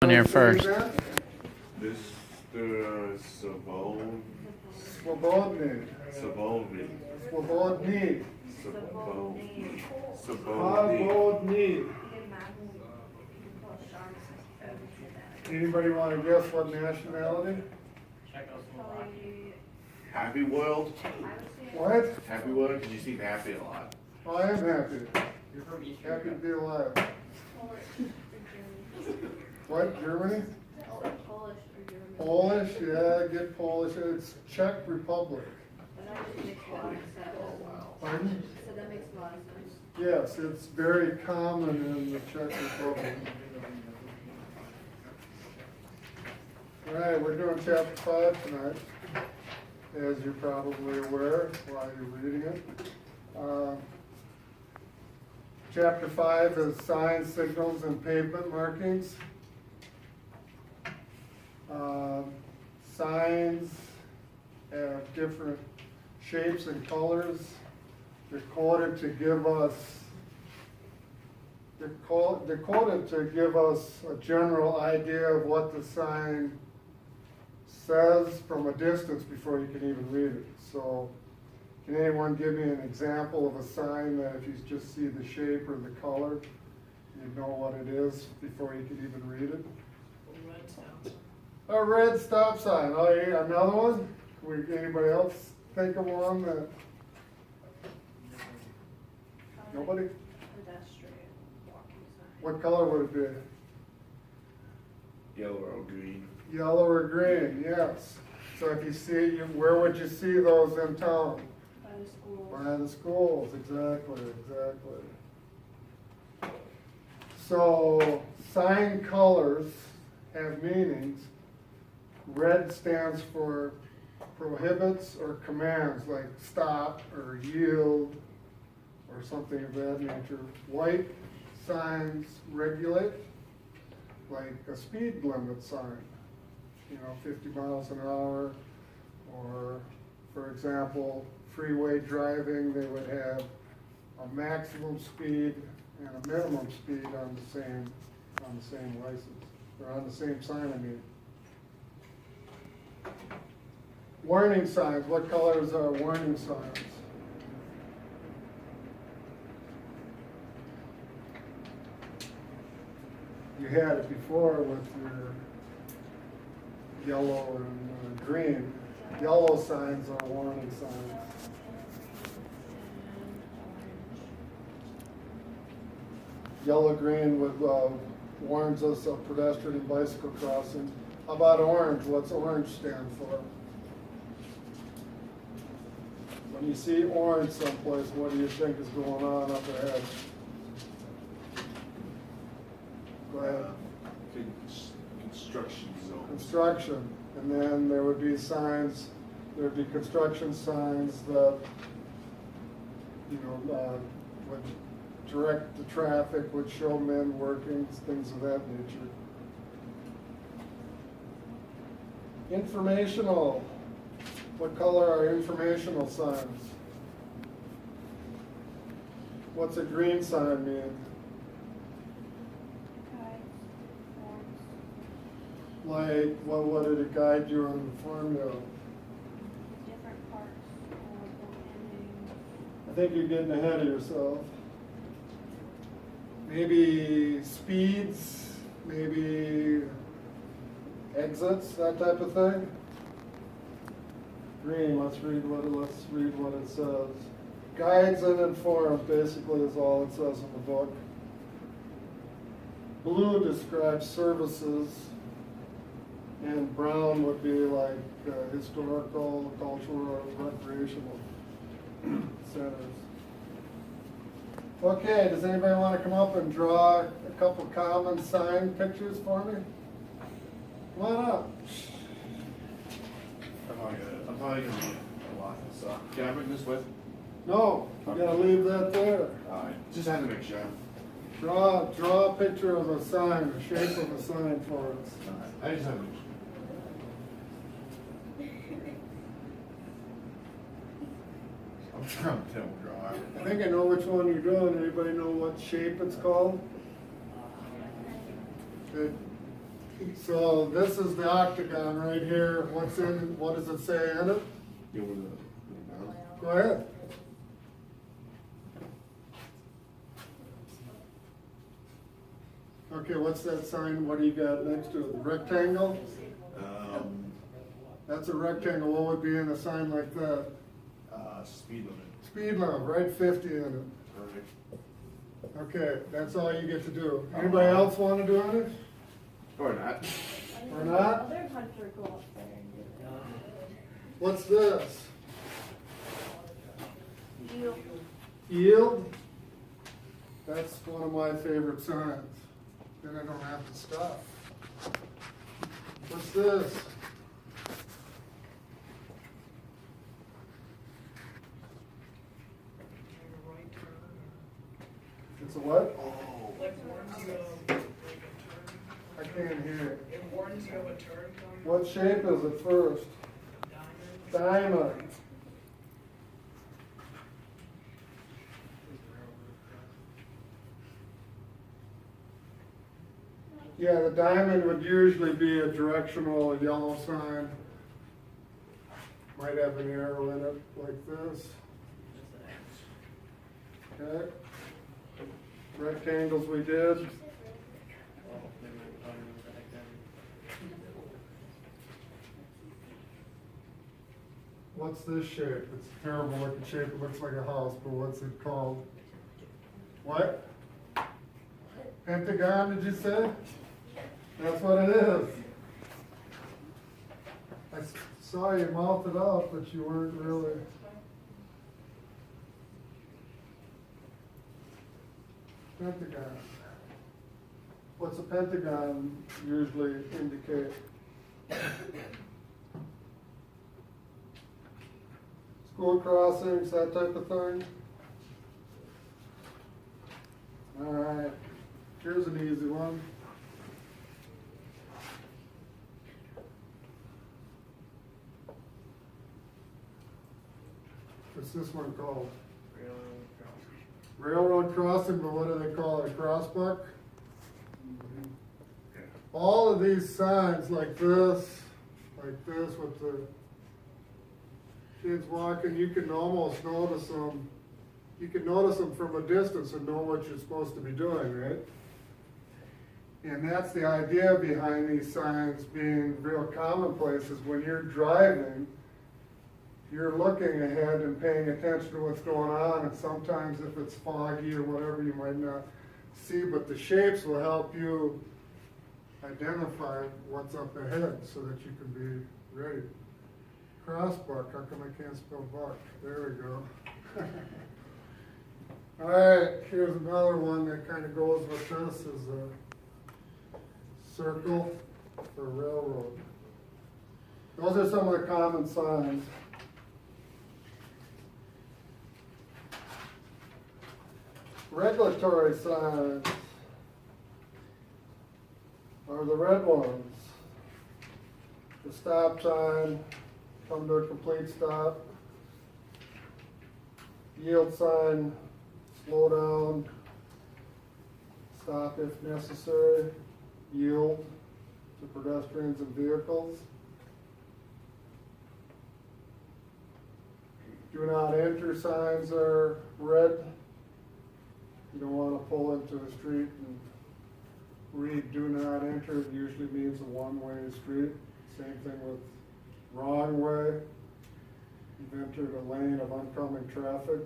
on here first. Mr. Svobodny. Svobodny. Svobodny. Svobodny. Svobodny. Svobodny. Anybody want to guess what nationality? Happy World. What? Happy World, because you seem happy a lot. Oh, I am happy. Happy to be alive. What, Germany? Polish or German. Polish, yeah, get Polish. It's Czech Republic. But that just makes a lot of sense. Oh, wow. Pardon? So that makes a lot of sense. Yes, it's very common in the Czech Republic. All right, we're doing chapter 5 tonight, as you're probably aware while you're reading it. Chapter 5 is signs, signals, and pavement markings. Signs have different shapes and colors. They're quoted to give us a general idea of what the sign says from a distance before you can even read it. So, can anyone give me an example of a sign that if you just see the shape or the color, you know what it is before you can even read it? A red stop sign. Oh, yeah, another one? Anybody else think of one that? Nobody? Pedestrian walking sign. What color would it be? Yellow or green. Yellow or green, yes. So if you see, where would you see those in town? By the schools. By the schools, exactly. So sign colors have meanings. Red stands for prohibits or commands, like stop or yield or something of that nature. White signs regulate, like a speed limit sign, 50 miles an hour, or for example, freeway driving, they would have a maximum speed and a minimum speed on the same license, or on the same sign, I mean. Warning signs, what colors are warning signs? You had it before with your yellow and green. Yellow signs are warning signs. Yellow-green warns us of pedestrian and bicycle crossing. How about orange? What's orange stand for? When you see orange someplace, what do you think is going on up ahead? Go ahead. Construction zone. Construction, and then there would be signs, there would be construction signs that, would direct the traffic, would show men working, things of that nature. Informational, what color are informational signs? What's a green sign mean? Like, what did it guide you on the formula? Different parts of the ending. I think you're getting ahead of yourself. Maybe speeds, maybe exits, that type of thing. Green, let's read what it says. Guides and informs, basically, is all it says in the book. Blue describes services, and brown would be like historical, cultural, recreational centers. Okay, does anybody want to come up and draw a couple common sign pictures for me? Come on up. I'm probably gonna need a lot, so can I bring this with? No, you gotta leave that there. Alright, just had to make sure. Draw a picture of a sign, the shape of a sign for us. Alright, I just had to make sure. I'm trying to draw. I think I know which one you're doing. Anybody know what shape it's called? Good. So this is the octagon right here. What does it say in it? You want to, Go ahead. Okay, what's that sign? What do you got next to it? The rectangle? That's a rectangle. What would be in a sign like that? speed limit. Speed limit, write 50 in it. Perfect. Okay, that's all you get to do. Anybody else want to do it? Or not. Or not? Other hunter go up there and do it. What's this? You, Yield? That's one of my favorite signs. Then I don't have to stop. What's this? It's a what? Like warns you of like a I turn. can't hear it. It warns you of a turn coming. What shape is it first? Diamond. Diamond. Yeah, the diamond would usually be a directional yellow sign. Might have an arrow in it like this. Okay. Rectangles we did. What's this shape? It's a terrible looking shape. It looks like a house, but what's it called? What? Pentagon, did you say? That's what it is. I saw you mouth it out, but you weren't really. Pentagon. What's a pentagon usually indicate? School crossings, that type of thing? Alright, here's an easy one. What's this one called? Railroad crossing, but what do they call it, a crossbuck? All of these signs like this with the kids walking, you can almost notice them. You can notice them from a distance and know what you're supposed to be doing, right? And that's the idea behind these signs being real commonplace, is when you're driving, you're looking ahead and paying attention to what's going on, and sometimes if it's foggy or whatever, you might not see, but the shapes will help you identify what's up ahead so that you can be ready. Crossbuck, how come I can't spell buck? There we go. All right, here's another one that kind of goes with this, is a circle for railroad. Those are some of the common signs. Regulatory signs are the red ones. The stop sign, come to a complete stop. Yield sign, slow down, stop if necessary. Yield to pedestrians and vehicles. Do not enter signs are red. You don't want to pull into the street and read do not enter. It usually means a one-way street. Same thing with wrong way. You've entered a lane of oncoming traffic.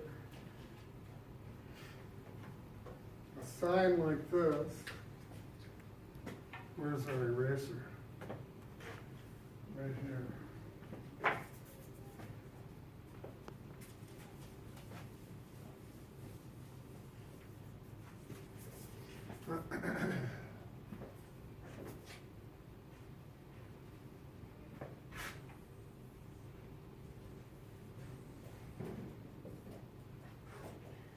A sign like this. Where's our eraser? Right here.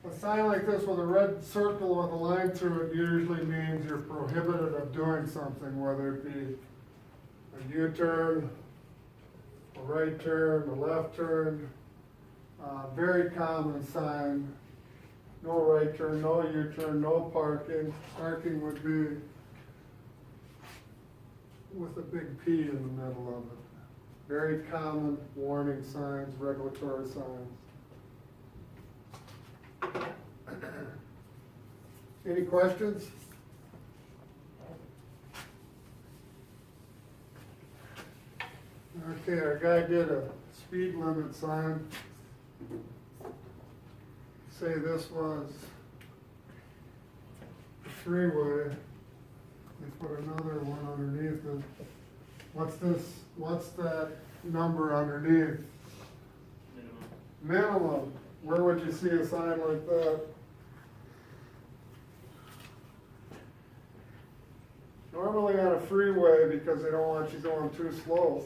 A sign like this with a red circle with a line through it usually means you're prohibited of doing something, whether it be a U-turn, a right turn, a left turn. Very common sign. No right turn, no U-turn, no parking. Parking would be with a big P in the middle of it. Very common warning signs, regulatory signs. Any questions? Okay, our guy did a speed limit sign. Say this was a freeway. They put another one underneath it. What's this, what's that number underneath? Minimum. Where would you see a sign like that? Normally on a freeway, because they don't want you going too slow.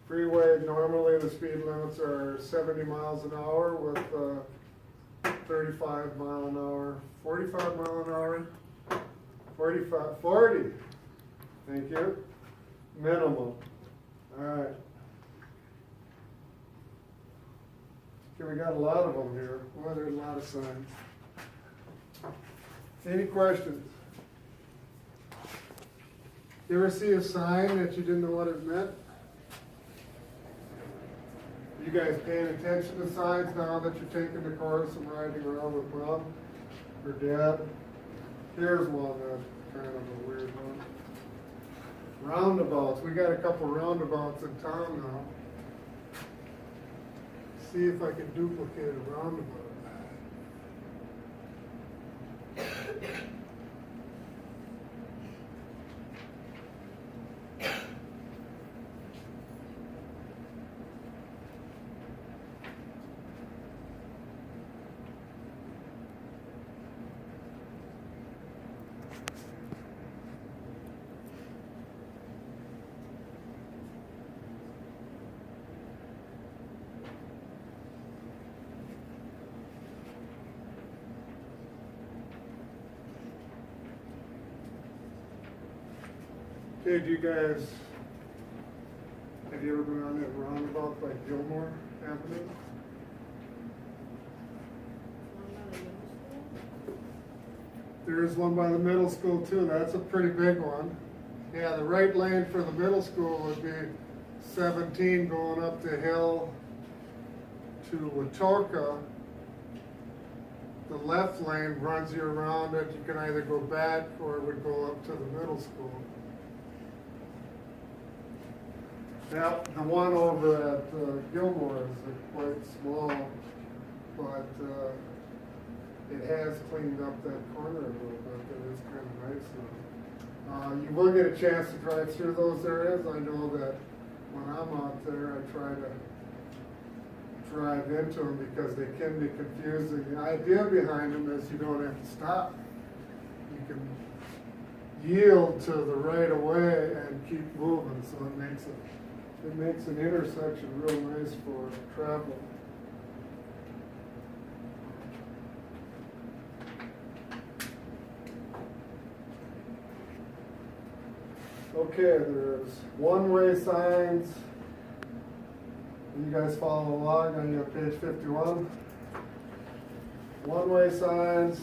Freeway, normally the speed limits are 70 miles an hour with 35 mile an hour, 45 mile an hour, 40. Thank you. Minimum. All right. Okay, we got a lot of them here. Well, there's a lot of signs. Any questions? You ever see a sign that you didn't know what it meant? You guys paying attention to signs now that you're taking the course and riding around with Mom or Dad? Here's one that's kind of a weird one. Roundabouts. We got a couple roundabouts in town now. See if I can duplicate a roundabout. Okay, do you guys, have you ever been on that roundabout by Gilmore Avenue? There is one by the middle school too, that's a pretty big one. Yeah, the right lane for the middle school would be 17 going up the hill to Watoka. The left lane runs you around it, you can either go back or it would go up to the middle school. Now, the one over at Gilmore is quite small, but it has cleaned up that corner a little bit. It is kind of nice now. You will get a chance to drive through those areas. I know that when I'm out there, I try to drive into them because they can be confusing. The idea behind them is you don't have to stop. You can yield to the right of way and keep moving, so it makes an intersection real nice for travel. Okay, there's one-way signs. You guys follow along on your page 51. One-way signs,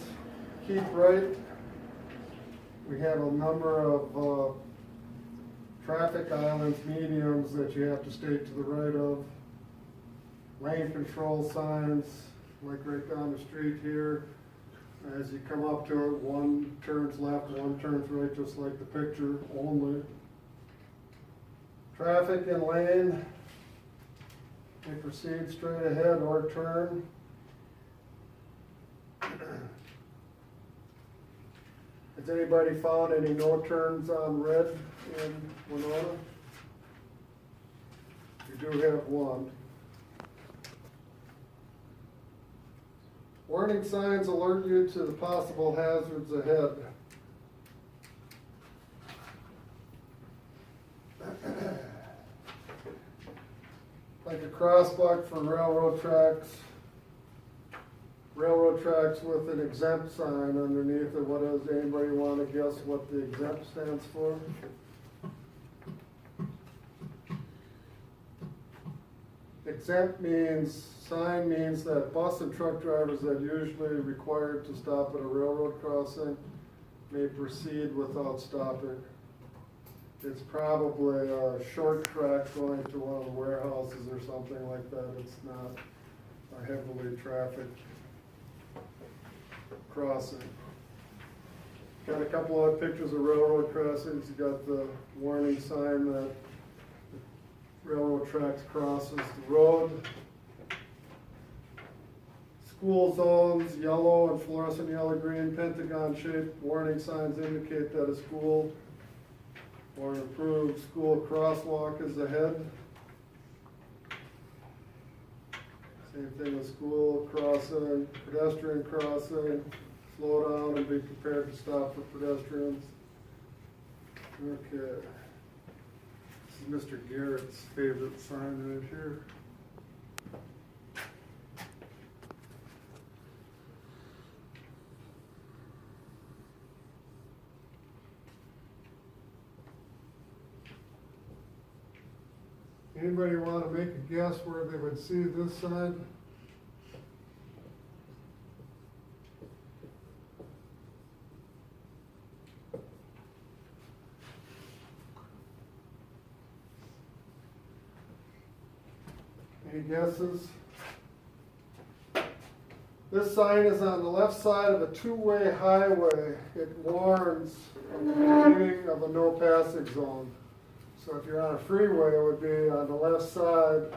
keep right. We have a number of traffic islands, mediums that you have to stay to the right of. Lane control signs, like right down the street here. As you come up to it, one turns left, one turns right, just like the picture only. Traffic in lane, they proceed straight ahead or turn. Has anybody found any no turns on red in Winona? You do have one. Warning signs alert you to the possible hazards ahead. Like a crosswalk for railroad tracks. Railroad tracks with an exempt sign underneath it. What does anybody want to guess what the exempt stands for? Exempt sign means that bus and truck drivers that usually required to stop at a railroad crossing may proceed without stopping. It's probably a short track going to one of the warehouses or something like that. It's not a heavily trafficked crossing. Got a couple of pictures of railroad crossings. You got the warning sign that railroad tracks crosses the road. School zones, yellow and fluorescent yellow-green pentagon-shaped warning signs indicate that a school or an approved school crosswalk is ahead. Same thing with school crossing, pedestrian crossing, slow down and be prepared to stop for pedestrians. Okay. This is Mr. Garrett's favorite sign right here. Anybody want to make a guess where they would see this sign? Any guesses? This sign is on the left side of a two-way highway. It warns of the beginning of a no passing zone. So if you're on a freeway, it would be on the left side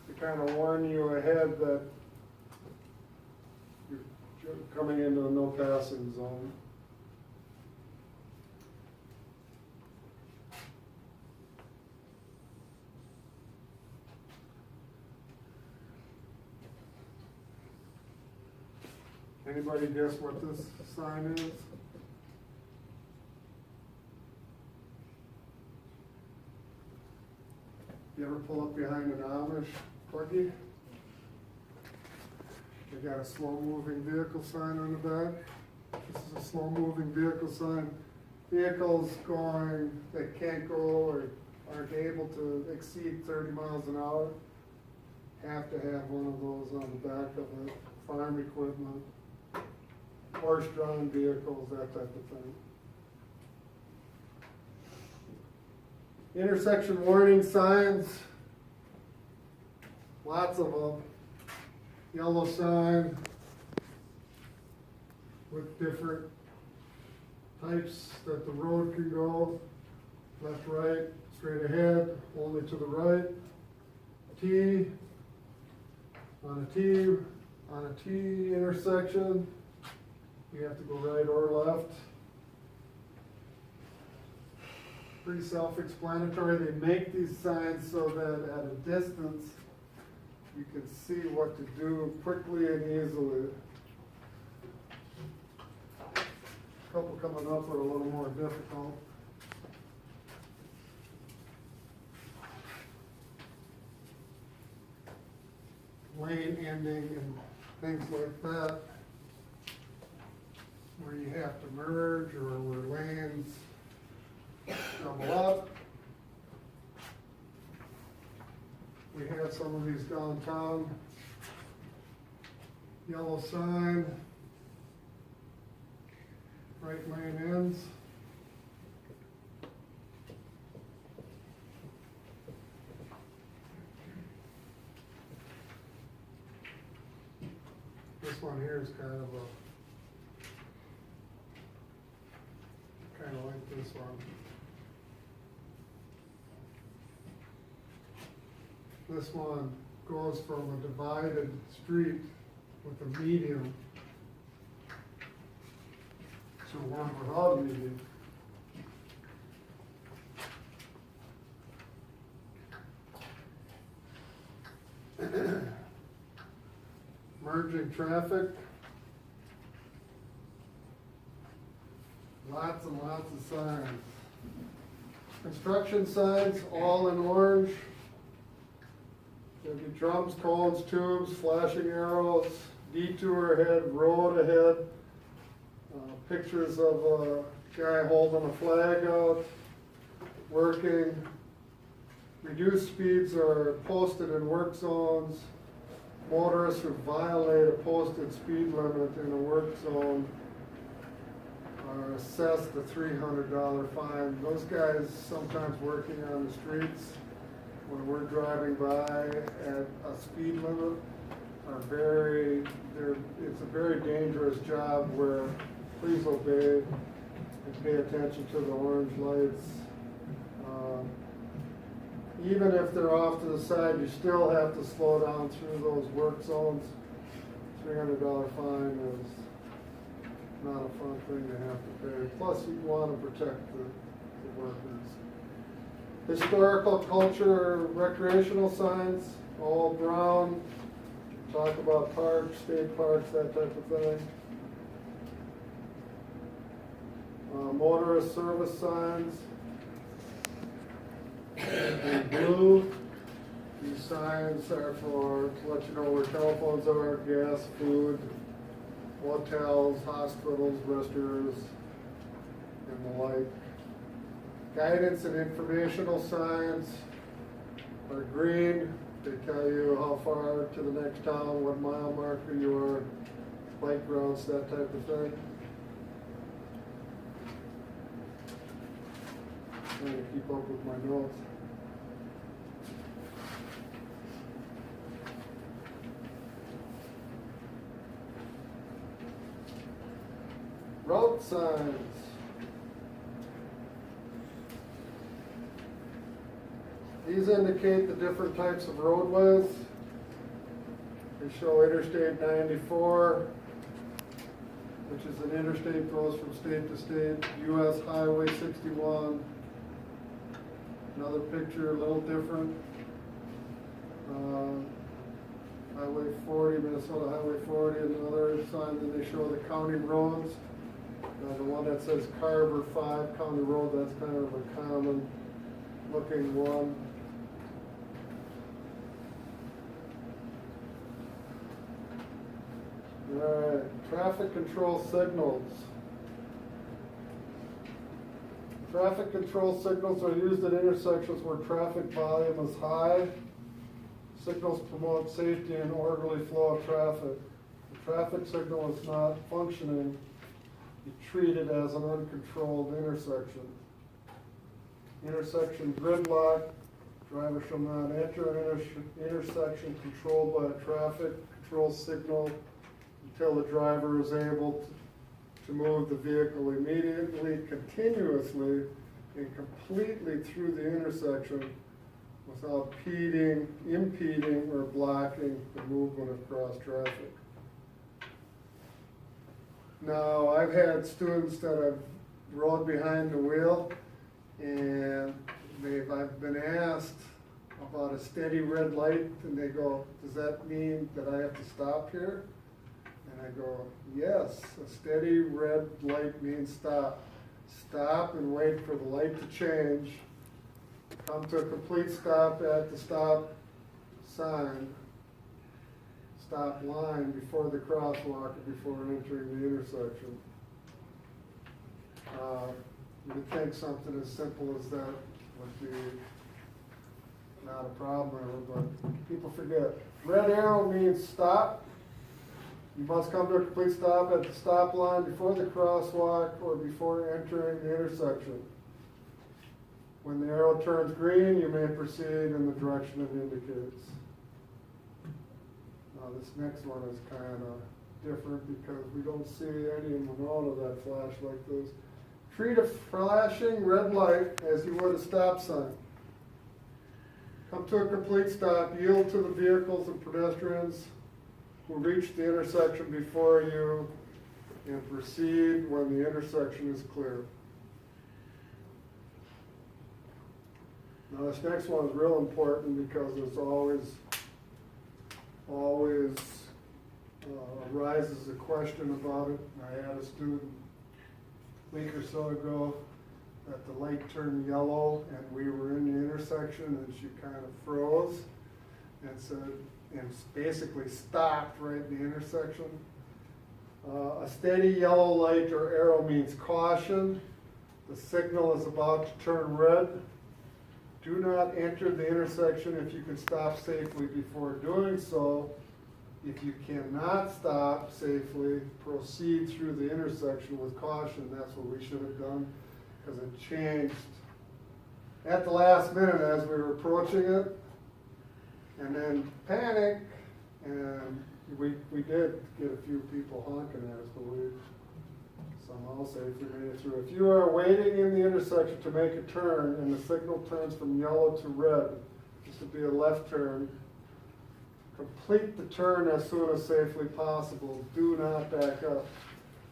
to kind of warn you ahead that you're coming into a no passing zone. Anybody guess what this sign is? You ever pull up behind an Amish buggy? They got a slow-moving vehicle sign on the back. This is a slow-moving vehicle sign. Vehicles going that can't go or aren't able to exceed 30 miles an hour have to have one of those on the back of it. Farm equipment, horse-drawn vehicles, that type of thing. Intersection warning signs, lots of them. Yellow sign with different types that the road can go, left, right, straight ahead, only to the right. T, on a T intersection, you have to go right or left. Pretty self-explanatory. They make these signs so that at a distance you can see what to do quickly and easily. A couple coming up are a little more difficult. Lane ending and things like that, where you have to merge or where lanes double up. We have some of these downtown. Yellow sign, right lane ends. This one here is kind of like this one. This one goes from a divided street with a median to one without a median. Merging traffic. Lots and lots of signs. Construction signs, all in orange. There'll be drums, cones, tubes, flashing arrows, detour ahead, road ahead. Pictures of a guy holding a flag out, working. Reduced speeds are posted in work zones. Motorists who violate a posted speed limit in a work zone are assessed a $300 fine. Those guys sometimes working on the streets when we're driving by at a speed limit are it's a very dangerous job where please obey and pay attention to the orange lights. Even if they're off to the side, you still have to slow down through those work zones. $300 fine is not a fun thing to have to pay. Plus, you want to protect the workers. Historical, culture, recreational signs, all brown. Talk about parks, state parks, that type of thing. Motorist service signs. In blue, these signs are for to let you know where telephones are, gas, food, hotels, hospitals, restaurants, and the like. Guidance and informational signs are green. They tell you how far to the next town, what mile marker you are, bike routes, that type of thing. Trying to keep up with my notes. Route signs. These indicate the different types of roadways. They show Interstate 94, which is an interstate goes from state to state. US Highway 61. Another picture, a little different. Highway 40, Minnesota Highway 40, another sign that they show the county roads. The one that says Carver 5 County Road, that's kind of a common looking one. Alright, traffic control signals. Traffic control signals are used at intersections where traffic volume is high. Signals promote safety and orderly flow of traffic. If the traffic signal is not functioning, you treat it as an uncontrolled intersection. Intersection gridlock. Driver shall not enter an intersection controlled by a traffic control signal until the driver is able to move the vehicle immediately, continuously, and completely through the intersection without impeding, or blocking the movement across traffic. Now, I've had students that have rode behind the wheel, and I've been asked about a steady red light, and they go, does that mean that I have to stop here? And I go, yes, a steady red light means stop. Stop and wait for the light to change. Come to a complete stop at the stop sign, stop line before the crosswalk or before entering the intersection. You would think something as simple as that would be not a problem, but people forget. Red arrow means stop. You must come to a complete stop at the stop line before the crosswalk or before entering the intersection. When the arrow turns green, you may proceed in the direction it indicates. Now this next one is kind of different because we don't see any in Monona that flash like this. Treat a flashing red light as you would a stop sign. Come to a complete stop, yield to the vehicles and pedestrians who reach the intersection before you, and proceed when the intersection is clear. Now this next one is real important because there's always arises a question about it. I had a student a week or so ago that the light turned yellow and we were in the intersection and she kind of froze and said, and basically stopped right in the intersection. A steady yellow light or arrow means caution. The signal is about to turn red. Do not enter the intersection if you can stop safely before doing so. If you cannot stop safely, proceed through the intersection with caution. That's what we should have done, because it changed at the last minute as we were approaching it. And then panic, and we did get a few people honking at us, but we somehow safely made it through. If you are waiting in the intersection to make a turn and the signal turns from yellow to red, this would be a left turn. Complete the turn as soon as safely possible. Do not back up.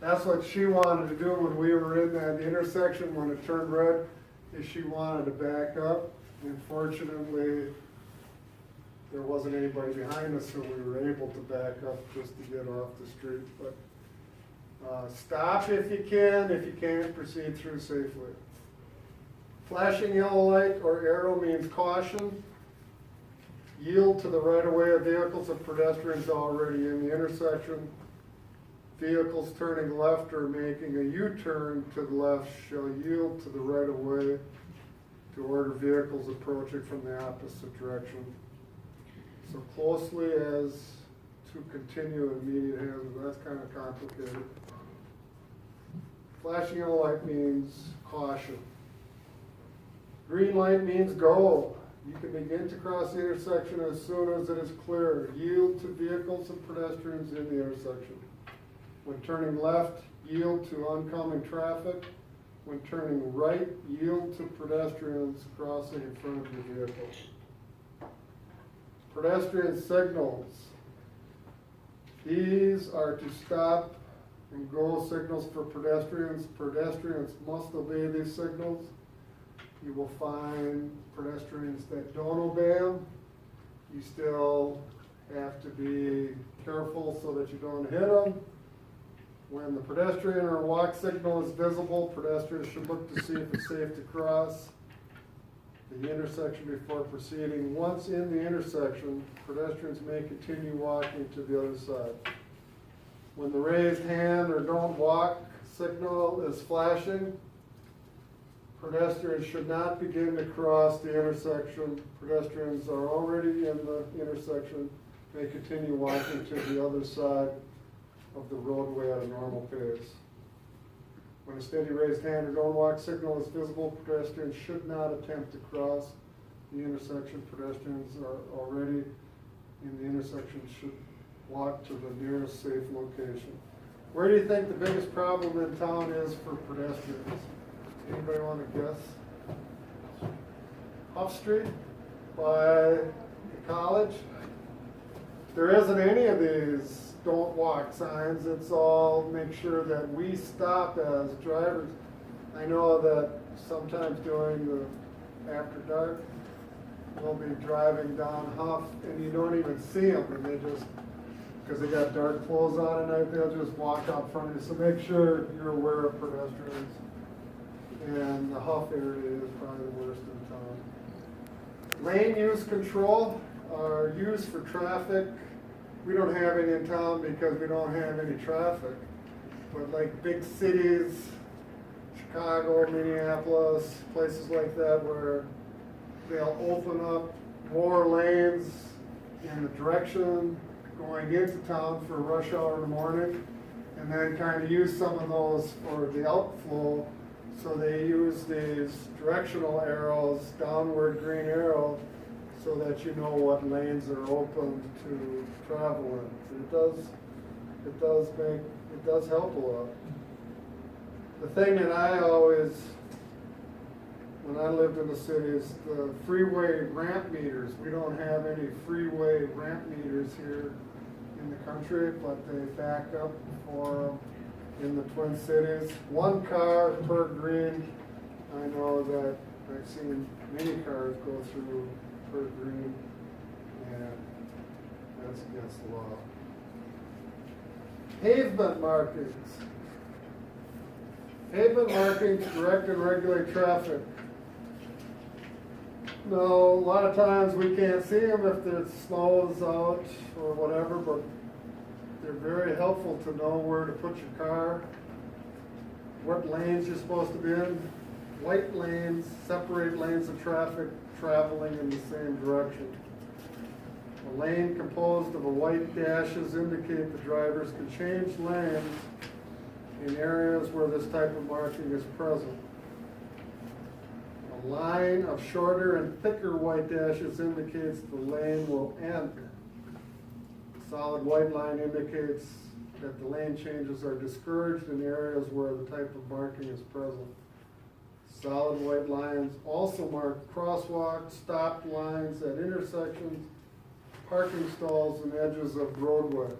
That's what she wanted to do when we were in that intersection when it turned red, is she wanted to back up. Unfortunately, there wasn't anybody behind us, so we were able to back up just to get off the street. But stop if you can. If you can't, proceed through safely. Flashing yellow light or arrow means caution. Yield to the right-of-way of vehicles and pedestrians already in the intersection. Vehicles turning left or making a U-turn to the left shall yield to the right-of-way to order vehicles approaching from the opposite direction. So closely as to continue immediate hazard. That's kind of complicated. Flashing yellow light means caution. Green light means go. You can begin to cross the intersection as soon as it is clear. Yield to vehicles and pedestrians in the intersection. When turning left, yield to oncoming traffic. When turning right, yield to pedestrians crossing in front of your vehicle. Pedestrian signals. These are to stop and go signals for pedestrians. Pedestrians must obey these signals. You will find pedestrians that don't obey them. You still have to be careful so that you don't hit them. When the pedestrian or walk signal is visible, pedestrians should look to see if it's safe to cross the intersection before proceeding. Once in the intersection, pedestrians may continue walking to the other side. When the raised hand or don't walk signal is flashing, pedestrians should not begin to cross the intersection. Pedestrians are already in the intersection, may continue walking to the other side of the roadway at a normal pace. When a steady raised hand or don't walk signal is visible, pedestrians should not attempt to cross the intersection. Pedestrians are already in the intersection should walk to the nearest safe location. Where do you think the biggest problem in town is for pedestrians? Anybody want to guess? Huff Street by the college? There isn't any of these don't walk signs. It's all make sure that we stop as drivers. I know that sometimes during the after dark, we'll be driving down Huff and you don't even see them, and they just, because they got dark clothes on at night, they'll just walk out front of you. So make sure you're aware of pedestrians. And the Huff area is probably the worst in town. Lane use control are used for traffic. We don't have any in town because we don't have any traffic. But like big cities, Chicago, Minneapolis, places like that where they'll open up more lanes in the direction going into town for rush hour in the morning, and then kind of use some of those for the outflow. So they use these directional arrows, downward green arrow, so that you know what lanes are open to travel in. It does help a lot. The thing that I always, when I lived in the city, is the freeway ramp meters. We don't have any freeway ramp meters here in the country, but they back up for in the Twin Cities. One car per green. I know that I've seen many cars go through per green, and that's against the law. Pavement markings. Pavement markings direct and regulate traffic. No, a lot of times we can't see them if the snow is out or whatever, but they're very helpful to know where to put your car, what lanes you're supposed to be in. White lanes separate lanes of traffic traveling in the same direction. A lane composed of a white dashes indicate the drivers can change lanes in areas where this type of marking is present. A line of shorter and thicker white dashes indicates the lane will end. A solid white line indicates that the lane changes are discouraged in areas where the type of marking is present. Solid white lines also mark crosswalks, stop lines at intersections, parking stalls, and edges of roadway.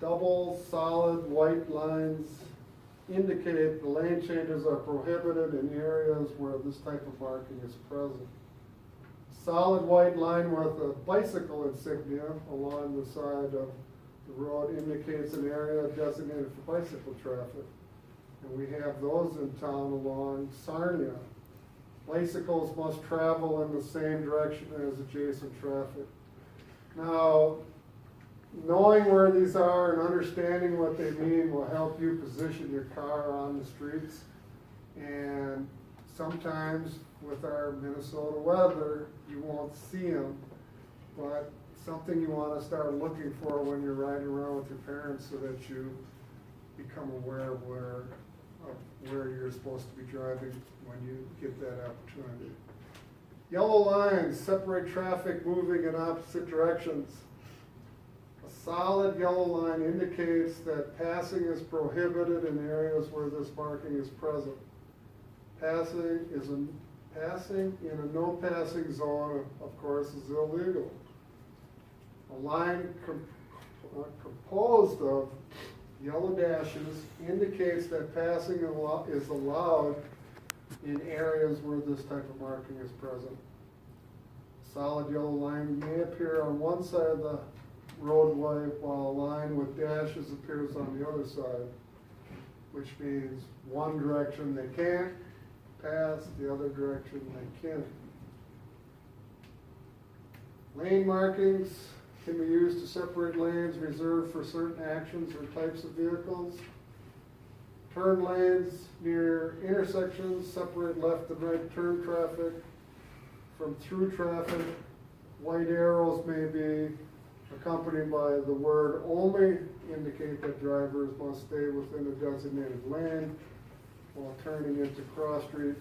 Double solid white lines indicate the lane changes are prohibited in areas where this type of marking is present. Solid white line with a bicycle insignia along the side of the road indicates an area designated for bicycle traffic. And we have those in town along Sarnia. Bicycles must travel in the same direction as adjacent traffic. Now, knowing where these are and understanding what they mean will help you position your car on the streets. And sometimes with our Minnesota weather, you won't see them, but something you want to start looking for when you're riding around with your parents so that you become aware of where you're supposed to be driving when you get that opportunity. Yellow lines separate traffic moving in opposite directions. A solid yellow line indicates that passing is prohibited in areas where this marking is present. Passing in a no passing zone, of course, is illegal. A line composed of yellow dashes indicates that passing is allowed in areas where this type of marking is present. A solid yellow line may appear on one side of the roadway while a line with dashes appears on the other side, which means one direction they can't pass, the other direction they can. Lane markings can be used to separate lanes reserved for certain actions or types of vehicles. Turn lanes near intersections separate left and right turn traffic from through traffic. White arrows may be accompanied by the word only, indicate that drivers must stay within a designated lane while turning into cross street.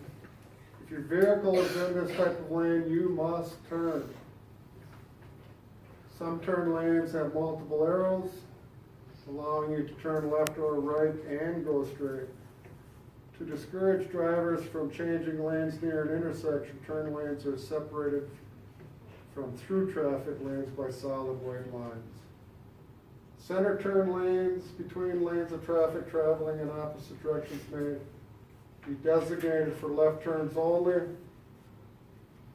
If your vehicle is in this type of lane, you must turn. Some turn lanes have multiple arrows, allowing you to turn left or right and go straight. To discourage drivers from changing lanes near an intersection, turn lanes are separated from through traffic lanes by solid white lines. Center turn lanes between lanes of traffic traveling in opposite directions may be designated for left turns only.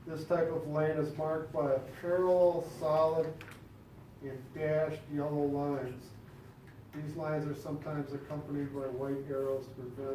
This type of lane is marked by a parallel, solid, and dashed yellow lines. These lines are sometimes accompanied by white arrows to prevent